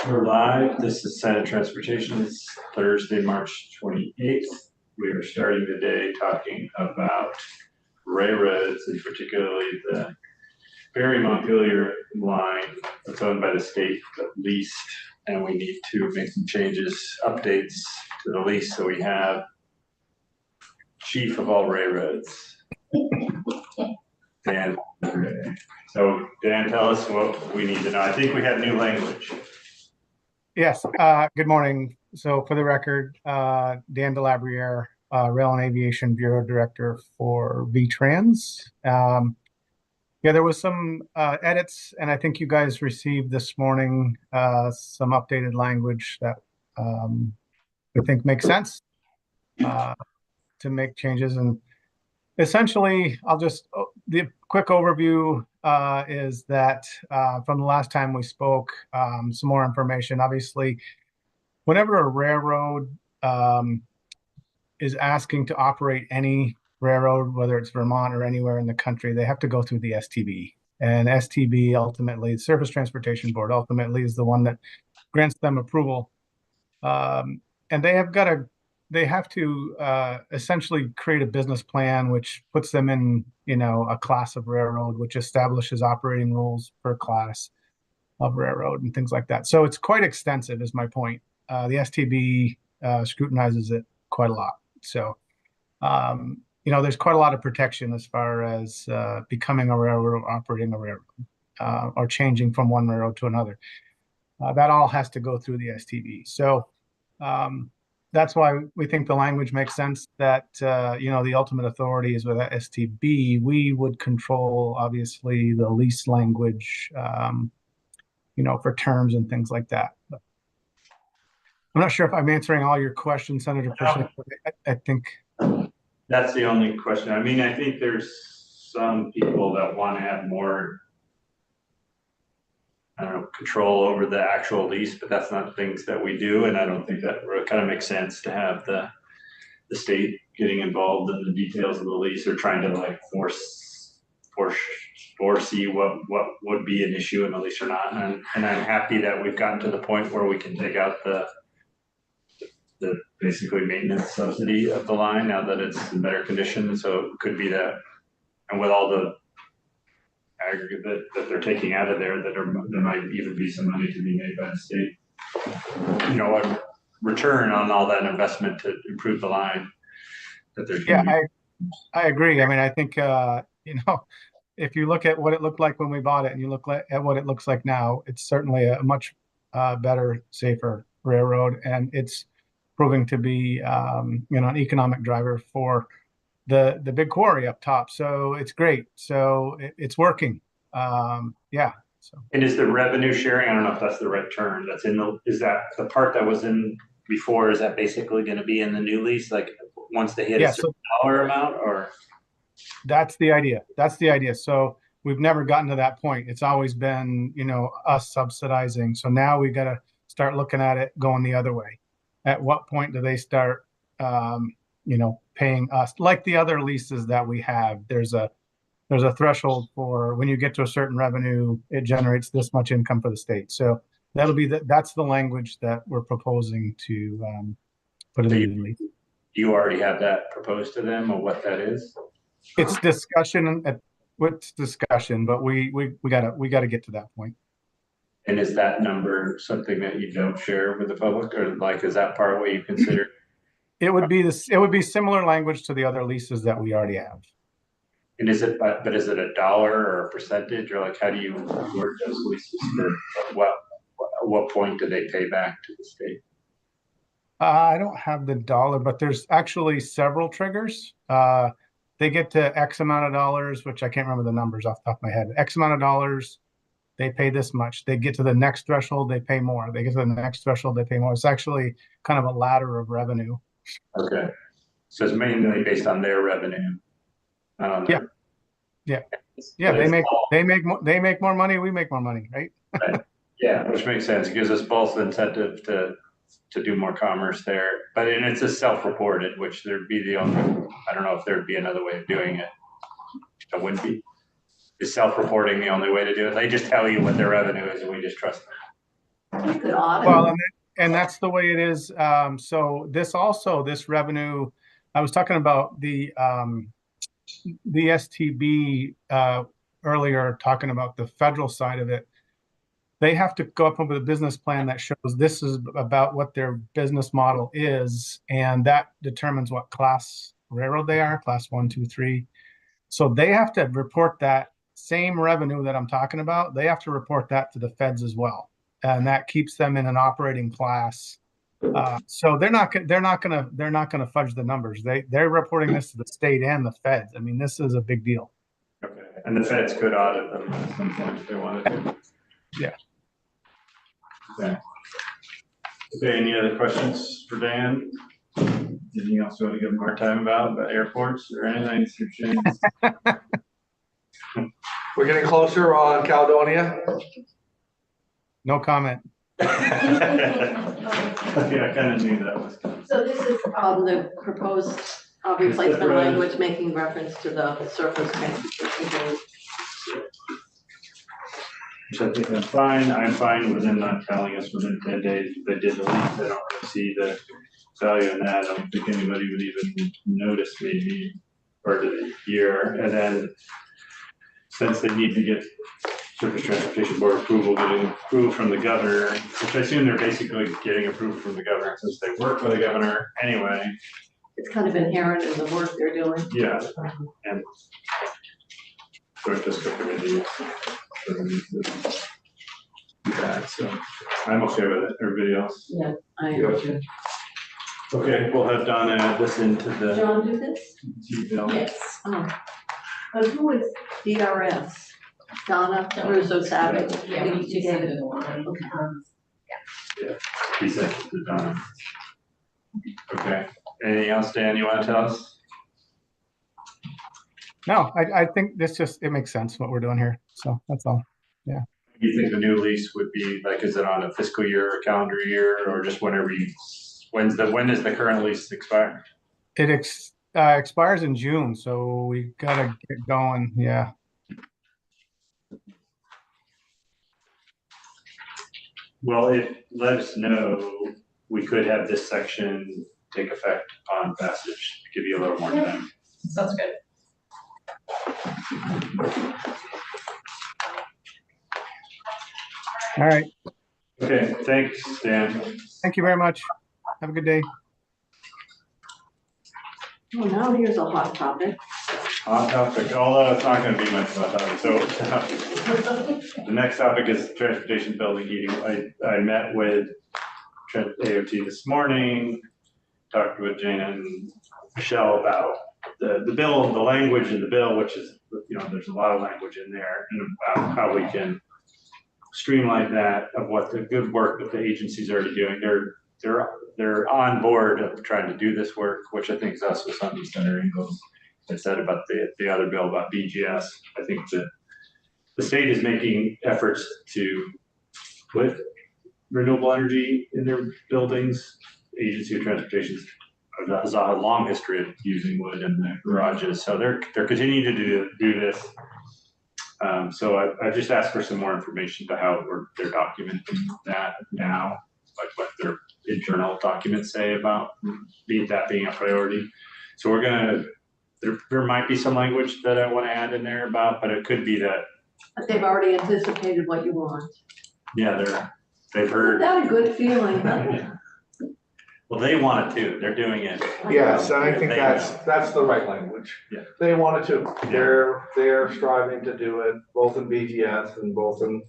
We're live. This is Senate Transportation. It's Thursday, March 28th. We are starting the day talking about railroads, and particularly the Barre Montpelier line that's owned by the state but leased, and we need to make some changes, updates to the lease, so we have chief of all railroads, Dan. So Dan, tell us what we need to know. I think we have new language. Yes, good morning. So for the record, Dan Delabriere, Rail and Aviation Bureau Director for VTrans. Yeah, there was some edits, and I think you guys received this morning some updated language that we think makes sense to make changes. And essentially, the quick overview is that from the last time we spoke, some more information. Obviously, whenever a railroad is asking to operate any railroad, whether it's Vermont or anywhere in the country, they have to go through the STB. And STB ultimately, the Surface Transportation Board ultimately is the one that grants them approval. And they have to essentially create a business plan which puts them in, a class of railroad, which establishes operating rules per class of railroad and things like that. So it's quite extensive, is my point. The STB scrutinizes it quite a lot. So, there's quite a lot of protection as far as becoming a railroad, operating a railroad, or changing from one railroad to another. That all has to go through the STB. So that's why we think the language makes sense, that, the ultimate authority is with STB. We would control, obviously, the lease language, for terms and things like that. But I'm not sure if I'm answering all your questions, Senator Pershing. I think that's the only question. I mean, I think there's some people that want to have more, control over the actual lease, but that's not things that we do. And I don't think that kind of makes sense to have the state getting involved in the details of the lease, or trying to foresee what would be an issue in the lease or not. And I'm happy that we've gotten to the point where we can take out the basically maintenance subsidy of the line now that it's in better condition. So it could be that, and with all the aggregate that they're taking out of there, there might even be some money to be made by the state. A return on all that investment to improve the line that they're doing. Yeah, I agree. I mean, I think if you look at what it looked like when we bought it, and you look at what it looks like now, it's certainly a much better, safer railroad, and it's proving to be an economic driver for the big quarry up top. So it's great. So it's working. Yeah. So. And is the revenue sharing, I don't know if that's the right term, is that the part that was in before, is that basically going to be in the new lease, like once they hit a certain dollar amount, or? That's the idea. So we've never gotten to that point. It's always been, us subsidizing. So now we've got to start looking at it going the other way. At what point do they start, paying us like the other leases that we have? There's a threshold for when you get to a certain revenue, it generates this much income for the state. So that's the language that we're proposing to put in the new lease. You already have that proposed to them, or what that is? It's discussion, but we gotta get to that point. And is that number something that you don't share with the public, or is that part of what you consider? It would be similar language to the other leases that we already have. And is it a dollar or a percentage, or how do you work those leases? For what point do they pay back to the state? I don't have the dollar, but there's actually several triggers. They get to X amount of dollars, which I can't remember the numbers off the top of my head. X amount of dollars, they pay this much. They get to the next threshold, they pay more. They get to the next threshold, they pay more. It's actually kind of a ladder of revenue. Okay. So it's mainly based on their revenue. Yeah. They make more money, we make more money, right? Right. Yeah, which makes sense. It gives us both incentive to do more commerce there. And it's a self-reported, which there'd be I don't know if there'd be another way of doing it. It wouldn't be. is self-reporting the only way to do it? They just tell you what their revenue is and we just trust them. You could audit. Well, and that's the way it is. So this revenue, I was talking about the STB earlier, talking about the federal side of it. They have to go up with a business plan that shows this is about what their business model is, and that determines what class railroad they are, class 1, 2, 3. So they have to report that same revenue that I'm talking about. They have to report that to the feds as well, and that keeps them in an operating class. So they're not gonna fudge the numbers. They're reporting this to the state and the feds. I mean, this is a big deal. Okay, and the feds could audit them at some point if they wanted to. Yeah. Okay. Okay, any other questions for Dan? Anything else you want to give more time about airports or anything? We're getting closer on Caledonia. No comment. Okay, I kind of knew that was coming. So this is the proposed replacement language making reference to the surface transportation. Which I think I'm fine. I'm fine with them not telling us within 10 days if they did the lease. I don't really see the value in that. I don't think anybody would even notice maybe part of the year. And then since they need to get Surface Transportation Board approval, getting approval from the governor, which I assume they're basically getting approval from the governor since they work for the governor anyway. It's kind of inherent in the work they're doing. Yeah, and so it just took committee. So I'm okay with it. Everybody else? Yeah, I am. Okay, we'll have Donna add this into the John, do this? email. Yes. But who is DRS? Donna Russo Savage? Yeah, she said it in the one. Yeah, he said it to Donna. Okay, anything else, Dan, you want to tell us? No, I think it makes sense what we're doing here. So that's all. Yeah. You think the new lease would be like, is it on a fiscal year or calendar year or just whenever when does the current lease expire? It expires in June, so we gotta get going. Yeah. Well, let us know, we could have this section take effect on passage, to give you a little more time. Sounds good. All right. Okay, thanks, Dan. Thank you very much. Have a good day. Oh, now here's a hot topic. Hot topic, although it's not gonna be much of a topic, so the next topic is transportation building heating. I met with AOT this morning, talked with Jana and Michelle about the bill, the language in the bill, which is, there's a lot of language in there, and about how we can streamline that of what the good work that the agency's already doing. They're on board of trying to do this work, which I think is also something Senator Ingalls had said about the other bill about BGS. I think that the state is making efforts to put renewable energy in their buildings. Agency of Transportation has a long history of using wood in the garages, so they're continuing to do this. So I just asked for some more information to how they're documenting that now, like what their internal documents say about that being a priority. So there might be some language that I want to add in there about, but it could be that. But they've already anticipated what you want. Yeah, they've heard. Isn't that a good feeling? Huh? Well, they want it too. They're doing it. Yes, and I think They that's the right language. Yeah. They want it to. Yeah. They're striving to do it both in BGS and both in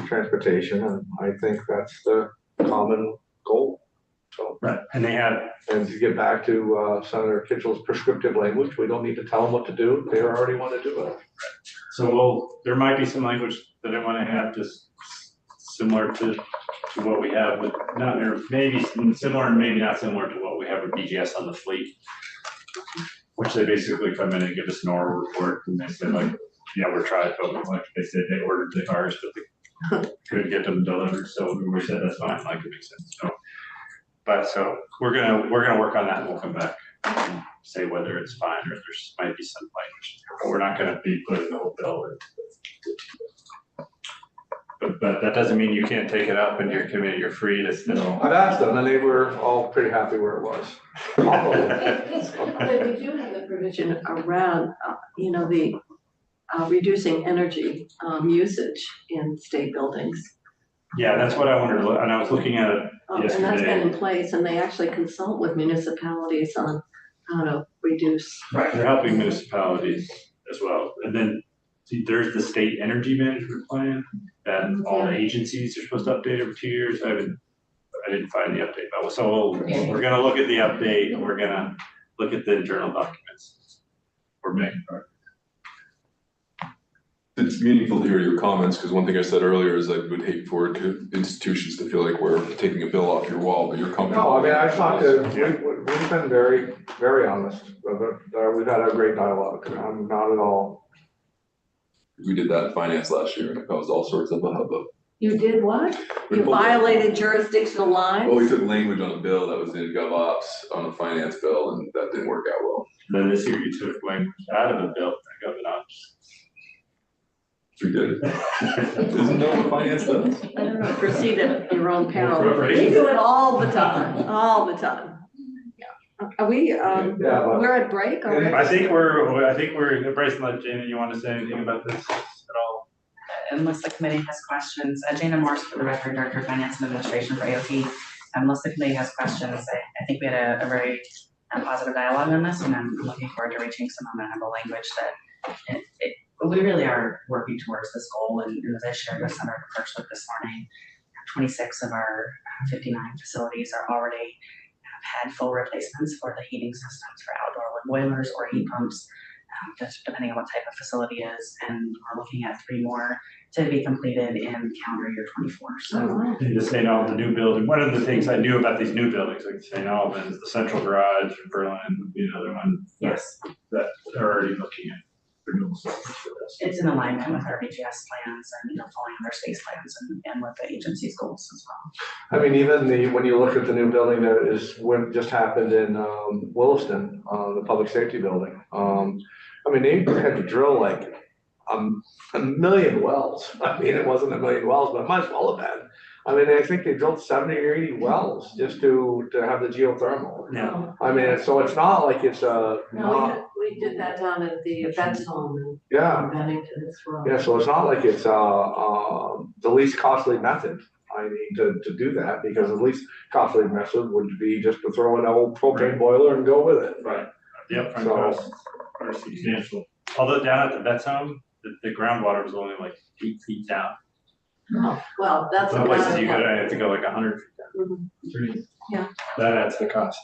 transportation, and I think that's the common goal. So. Right, and they have. And to get back to Senator Kitchell's prescriptive language, we don't need to tell them what to do. They already want to do it. So there might be some language that I want to have just similar to what we have with, maybe similar and maybe not similar to what we have with BGS on the fleet, which they basically come in and give us an order report and they said like, yeah, we're trying, but like they said they ordered the cars, but they couldn't get them delivered. So we said that's fine, like it makes sense. So we're gonna work on that and we'll come back. say whether it's fine or there's might be some language, but we're not gonna be putting the whole bill in. But that doesn't mean you can't take it up in your committee, you're free to still. I've asked them and they were all pretty happy where it was. But we do have the provision around, the reducing energy usage in state buildings. Yeah, that's what I wanted to look, and I was looking at it And that's been yesterday. in place, and they actually consult with municipalities on how to reduce. Right, they're helping municipalities as well. And then, see, there's the state energy management plan that all the agencies are supposed to update every 2 years. I didn't find the update, but so we're gonna look at the update, and we're gonna look at the internal documents. We're making progress. It's meaningful to hear your comments, because one thing I said earlier is I would hate for institutions to feel like we're taking a bill off your wall, but you're comfortable. No, I mean, I talked to, we've been very, very honest, we've had a great dialogue, I'm not at all. We did that in finance last year, and it caused all sorts of a hubbub. You did what? We You pulled- violated jurisdictional lines? Well, we took language on a bill that was in GovOps on a finance bill, and that didn't work out well. Then this year you took language out of the bill, I got it on. We did. Isn't that what finance does? I don't know, proceed at your own peril. Appropriation. We do it all the time, all the time. Yeah. Are we, Yeah, but- we're at break already? I think we're, Bryson, let Jana, you wanna say anything about this at all? Unless the committee has questions, Jana Morse, for the record, Director of Finance and Administration for AOT. Unless the committee has questions, I think we had a very positive dialogue on this, and I'm looking forward to reaching some amenable language that we really are working towards this goal. And as I shared with Senator Kirchhoff this morning, 26 of our 59 facilities are already had full replacements for the heating systems for outdoor wood boilers or heat pumps, just depending on what type of facility is. And we're looking at 3 more to be completed in calendar year 24. So In the St. Albans, the new building, one of the things I knew about these new buildings, like St. Albans, the central garage in Berlin would be another one yes, that they're already looking at renewable sources for this. it's in alignment with our BGS plans and, following their space plans and with the agency's goals as well. I mean, even when you look at the new building that just happened in Williston, the public safety building. I mean, they had to drill like a million wells. I mean, it wasn't a million wells, but it might as well have been. I mean, I think they drilled 70 or 80 wells just to have the geothermal. Yeah. I mean, so it's not like it's No, we did that down at the events home yeah. in Bennington as well. Yeah, so it's not like it's the least costly method. I mean, to do that, because the least costly method would be just to throw in an old propane boiler and go with it. Right. The upfront So- costs are substantial. Although down at the vets home, the groundwater was only like 8 feet down. Oh, well, that's. Some places you got. gotta have to go like 100 feet down. Yeah. That adds the cost.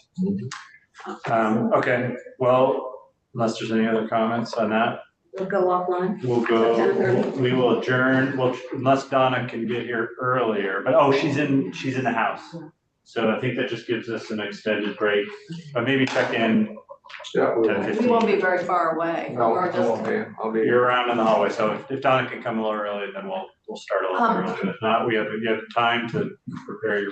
Okay, well, unless there's any other comments on that, We'll go offline. we'll go, we will adjourn, well, unless Donna can get here earlier, but, she's in the house. So I think that just gives us an extended break, but maybe check in Yeah, we 10, will. 15. We won't be very far away. No, We're I just- won't be. I'll be. You're around in the hallway, so if Donna can come a little early, then we'll start a little early. But if not, you have time to prepare your